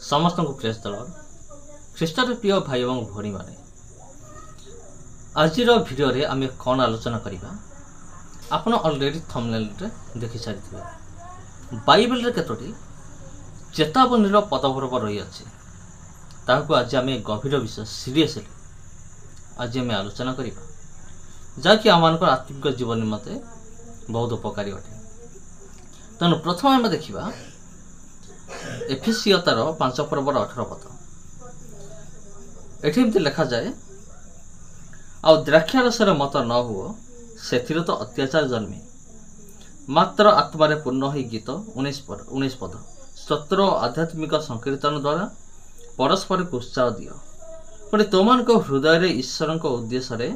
समस्त को प्रेस दल ख्रीष्टर प्रिय भाई और भौणी मैंने आज भिडियो रे आम कौन आलोचना करवा आपन ऑलरेडी थंबनेल रे देखि सारी बाइबल रे केतोटी चेतावनी पदपर्व रही अछि ताकू आज आम गभीर विषय सीरियसली आज आम आलोचना करवा जहाँकि आम आत्मिक जीवन निमते बहुत उपकारी अटे। तेणु प्रथम आम देखा एफेसियो तार 5 पर्वर 18 पद एमती लिखा जाए आ द्राक्षारसर मत न हुओ से तो अत्याचार जन्मे मात्र आत्मारे पूर्ण ही गीत 19 पद सत्र आध्यात्मिक संकीर्तन द्वारा परस्पर को उत्साह दियो पुणी तुम हृदय रे ईश्वर को उद्देश्य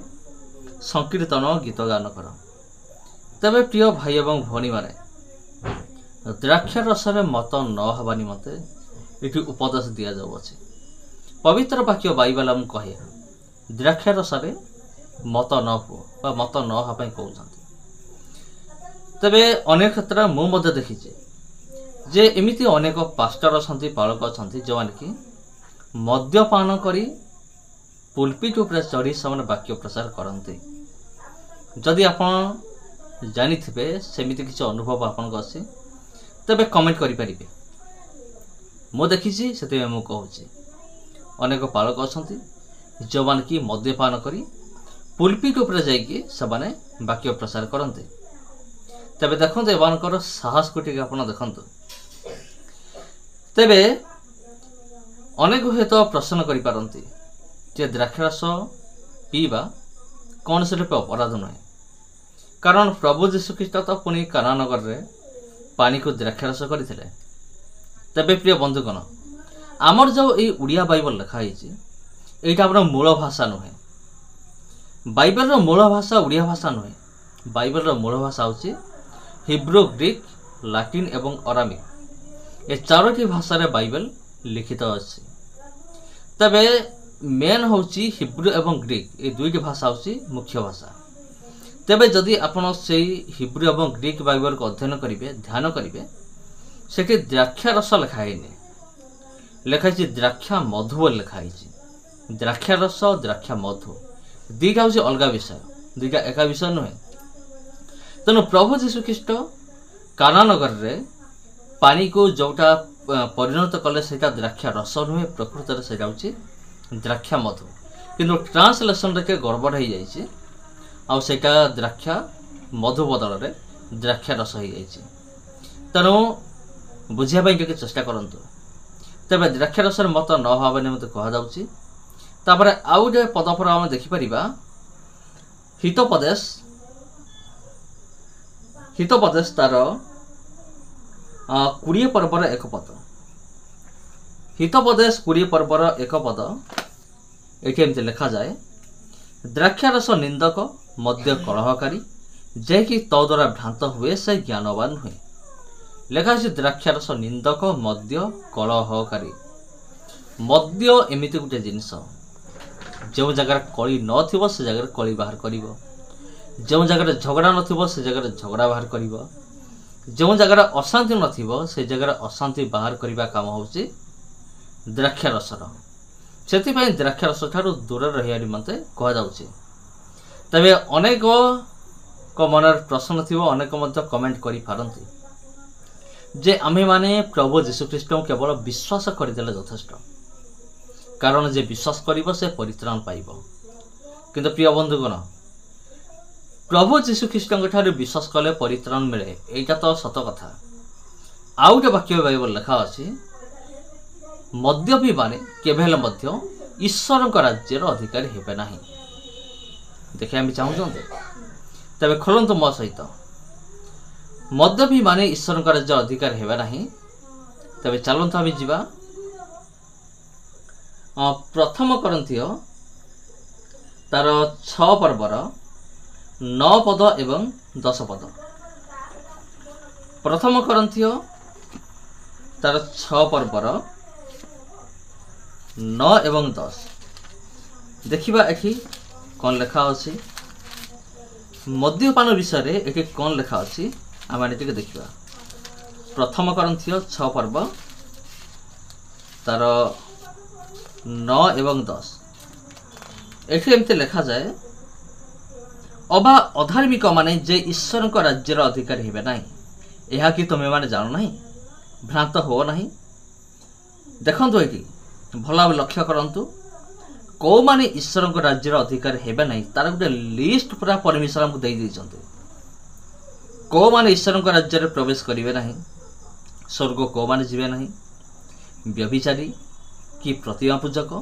संकीर्तन गीत गान कर। तबे प्रिय भाई एवं भौणी माने द्राक्षारसर मत न हवा निमते ये उपदेश दि जाऊँगी। पवित्र वाक्य बाइबल आम कहे द्राक्षारसर मत न हुओ मत न हाँ कहते। तबे अनेक क्षेत्र मुझे देखी जे एमिति अनेक पास्टर अच्छा पालक अच्छा जो मैंने कि मद्यपान करी पुलपिट उपरे चढ़ी से वाक्य प्रचार करते। जदि आप जानी सेमिति किसी अनुभव आपन अच्छे तबे कमेंट करें मु देखी से कहूँ अनेक पालक अच्छा जो मैंने कि मद्यपान करी पुलपिट उपरे जाइए से वाक्य प्रचार करते। तबे देखो एमानकर साहस को देखु तेबे अनेक हेत प्रश्न करिपारंती जे द्राक्षारस पीवा कौन से अपराध नुहे कारण प्रभु जीशु ख्रीष्ट तो पुणी काना नगर रे पानी को द्राक्षारस करते। तेबे प्रिय बंधुगण आमर जो ये उड़िया बाइबल लिखाई यहाँ आम मूल भाषा नुहे बाइबल मूल भाषा उड़िया भाषा नुहे बाइबल मूल भाषा हूँ हिब्रू ग्रीक लाटिन एवं अरामिक ये चारोटी भाषा रे बाइबल लिखित अच्छी। तबे मेन हूँ हिब्रू एवं ग्रीक ये दुईटी भाषा हूँ मुख्य भाषा। तेबे जदि आपन से हिब्रू एवं ग्रीक बाइबल को अध्ययन करेंगे ध्यान करेंगे सेठी द्राक्षारस लिखाई लिखाई द्राक्षा मधु लिखाई द्राक्षारस द्राक्षा मधु दुईटा हूँ अलग विषय दुईटा एका विषय नुहे। तेणु प्रभु जीशु ख्रीष्ट काना नगर रे पानी को जोटा परिणत कले से द्राक्षा रस नुहे प्रकृत में से द्राक्षा मधु किंतु ट्रांसलेशन रे गड़बड़ हो जाए आटा द्राक्षा मधु बदल में द्राक्षा रस हो जाए। तेणु बुझापी टे चेष्टा करूँ। तेज द्राक्षारसर मत न हवा निमते कहुपर आउ गोटे पदपर आम देखिपर हितोपदेश तार 20 पर्वर 1 पद हितोपदेश 20 पर्वर 1 पद ये लिखा जाए द्राक्षारस निंदक मद्य कलहकारी जे कि तद्वारा भ्रांत हुए से ज्ञानवान हुए लिखा द्राक्षारस निंदक मद्य कलहकारी मद्य एमती गोटे जिनस जो जगार कली न से जगह कली बाहर कर जो जगह झगड़ा न से जगह झगड़ा बाहर कर जो जगह अशांति न से जगह अशांति बाहर करने काम हूँ द्राक्षारसर से द्राक्षारस ठारू दूर रहा निमंते कहुचे। तबे अनेक मन प्रश्न थी अनेक कमेंट करते जे आमे माने प्रभु जीशु ख्रीष्ट को केवल विश्वास करदेले यथेष्ट कारण जे विश्वास करिवो से परित्राण पाइबो। किंतु प्रिय बंधुगण प्रभु जीशु ख्रीष्ट ठारे विश्वास कले परित्राण मिले एटा तो सत कथा। आउ गोटे वाक्य बाइबल लिखा अछि मद्यपी माने केवल मध्य ईश्वर राज्यर अधिकारी हेबे नाही। देखिए आम चाहते तबे खोलतु मो सहित मद्यपी माने ईश्वर राज्य अधिकारी हेबे नाही। तबे चलतु आम जीवा प्रथम करंथियो तार 6 पर्वर 9 पद एवं 10 पद प्रथम करंथियो तार 6 पर्वर 9 एवं 10 देखिबा एठी कौन लेखा अछि मद्यपान विषय रे एठी कौन लेखा अछि आम देखिबा प्रथम करंथियो 6 पर्व तार 9 एवं 10 एठी एमते लिखा जाए अबा अधार्मिक माने जे ईश्वर को राज्यर अधिकारी हेबे नाही एहा कि तुमे माने जानो नाही भ्रांत हो नाही। देखंतु एठी भला लक्ष्य करंतु को माने ईश्वर को राज्यर अधिकारी हेबे नाही तार गुटे लिस्ट पूरा परमेश्वर हमकु देई दैछन्ते। को माने ईश्वर को राज्य रे प्रवेश करिवे नाही स्वर्ग को माने जीवे नाही व्यभिचारी कि प्रतिमा पूजक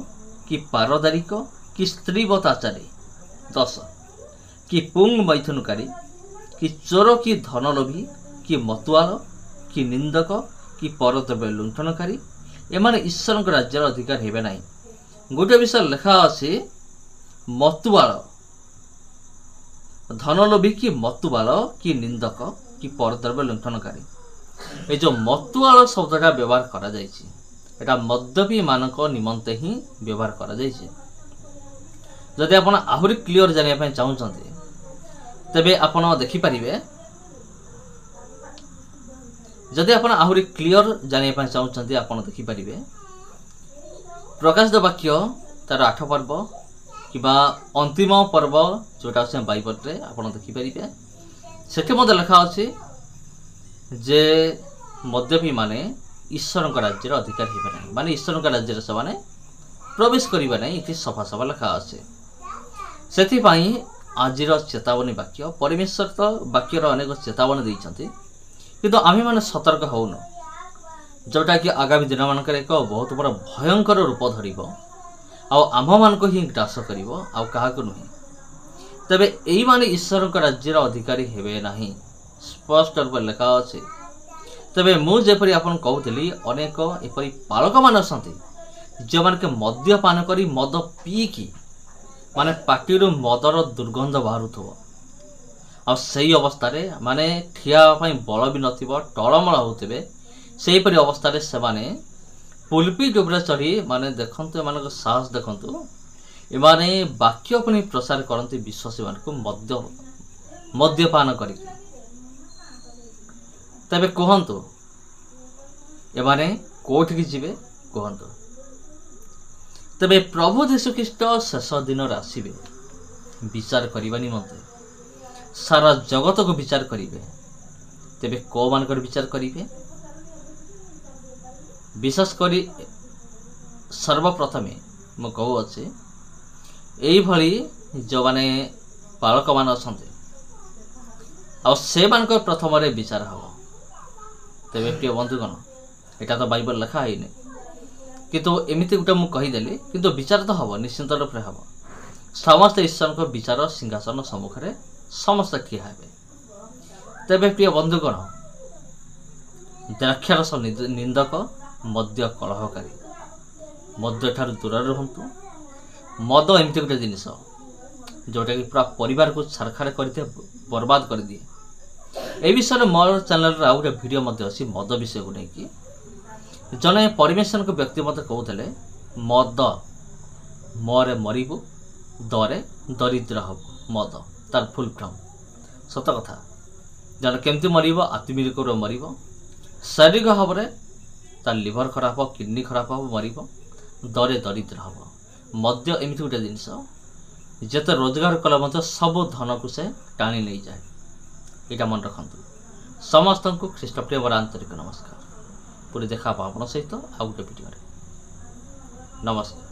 कि पारदारिक कि स्त्रीवताचारी 10 कि पुंग मैथुनकारी कि चोर कि धनलोभी कि मतुआल कि निंदक कि परद्रव्य लुंठनकारी एमाने ईश्वर को राज्यर अधिकार हेबे नाही। गोटे विषय लिखा अछि मतुआल धनलोभी कि मतुआल कि निंदक कि परद्रव्य लुंठनकारी। ए जो मतुआल शब्दटा व्यवहार करा जायछि एटा मद्यपी मानक निमंते ही व्यवहार करा जायछि। जदि आपण आहुरी क्लियर जानिया पय चाहुचंती तबे आपण देखि परिबे जदि आपण आहुरी क्लियर जानिया पय चाहुचंती आपण देखि परिबे प्रकाशित वाक्य तार 8 पर्व किबा अंतिम पर्व जोटा से बाइबल रे आपण देखि परिबे सेठी मते लिखा अछि जे मद्यपी माने ईश्वर का राज्य अधिकार हेबे नाही माने ईश्वर का राज्य से माने प्रवेश करिबे नाही इति सफा सफा लिखा अछि। सेथि पई आजिर चेतावनी वाक्य परमेश्वर तो वाक्यर अनेक चेतावनी दैछन्ति किंतु आमे माने सतर्क होउन जोटा कि आगामी दिन मानकर एक बहुत बड़ भयंकर रूप धरिबो आ आम मान को ही ग्रास करिवो आ काहा को नहीं तबे एई माने ईश्वर का राज्य अधिकारी हेबे नाही स्पष्ट रूप लिखा अछि। तबे मु जेपरि आपन कहउतली अनेक एपरि पालक मान असंती जे मान के मद्यपान करी मद पी की माने पाटिरु मदर दुर्गंध बाहरुथबो आ सही अवस्था रे माने ठिया पई बळ भी नथिबो टळमळ होतबे सेही परि अवस्था रे से माने पुलपीट उपरे चढ़ी माने देखंतु मान को साहस देखंतु ए माने वाक्य पनि प्रसार करंती विश्वासी मान को मद्यपान करी तबे कहंतु ए माने कोठ की जिवे कहंतु तबे प्रभु यीशु ख्रीष्ट शेष दिन आसीबे विचार करबा निमंते सारा जगत को विचार करिवे तबे को मानकर विचार करिवे विशेष करी सर्वप्रथमे मु कहू अछि एई भली जो माने पालक मान असंते आ से मान को प्रथम रे विचार हबो तबे प्रिय बंधुगण एटा तो बाइबल लिखा हैने किंतु एमिति गुटे मु कहि देली किंतु विचार तो हबो निश्चित रूप रे हबो समस्त ईश्वर को विचार सिंहासन सम्मुख रे समस्त ठिया हेबे। तबे प्रिय बंधुगण द्राक्षारस निंदक मद्य कलहकारी मद्य ठार दूर रहंतु मद एमती गोटे जिनिस जोटा कि पूरा परिवार को छारखार करते बर्बाद कर दिए। ए विषय मोर चैनल रे आउटे वीडियो मध्ये अछि मद विषय को नेकी जने परमेश्वर को व्यक्ति मते कहउतले मद मरे मरिबु दरे दरिद्र हबु मद तार फुल फॉर्म सत कथा जने केमती मरिबो आत्मिक रो मरिबो शारीरिक भाव तार लिवर खराब किडनी खराब हम मरिबो दरे दरिद्र हम मद्य एमती गोटे जिनिस जेते रोजगार कला मत सब धन को से टाणी नहीं जाए यहाँ मन रखु समस्त को ख्रीष्टप्रिय बर आंतरिक नमस्कार पुरी देखा आप सहित आउ गोटे वीडियो नमस्कार।